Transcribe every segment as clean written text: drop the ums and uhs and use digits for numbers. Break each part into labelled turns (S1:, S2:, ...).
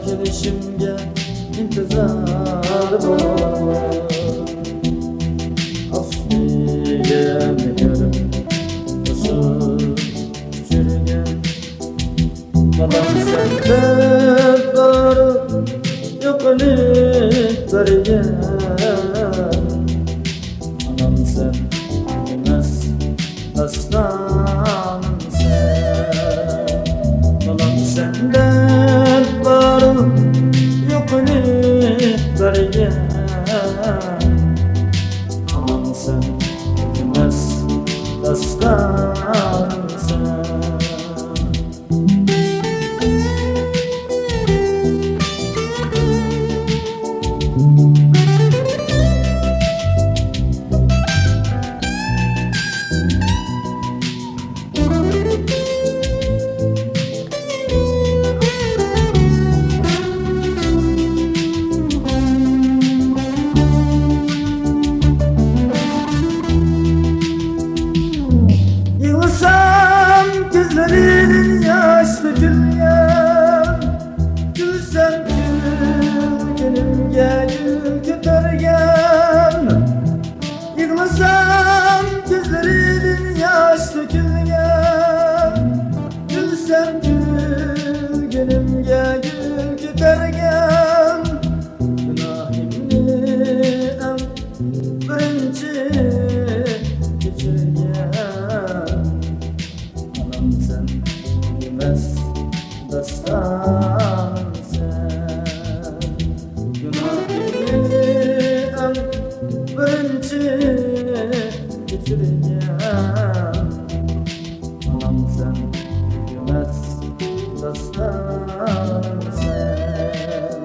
S1: kelishimga intizor bor. Asliga mehr qo'shib kuchirgan bolam senda borib yo'qlik bergan. Onam sen emas dastonim sen. Bolam senda borib yo'qlik bergan. Onam sen emas dastonim sen. Yığılsam gözlerinin yaş dökülgen, gülsem gülgenimge gül kötergen. Yığılsam gözlerinin yaş dökülgen, gülsem gülgenimge gül kötergen. Günahimni en birinci geçirgen. Anam sen emas dastonim sen. Günahimni en birinchi kechirgan. Anam sen emas dastonim sen.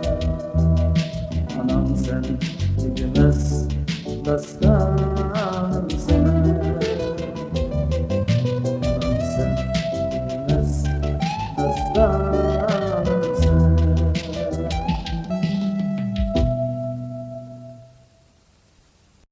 S1: Anam sen emas dastonim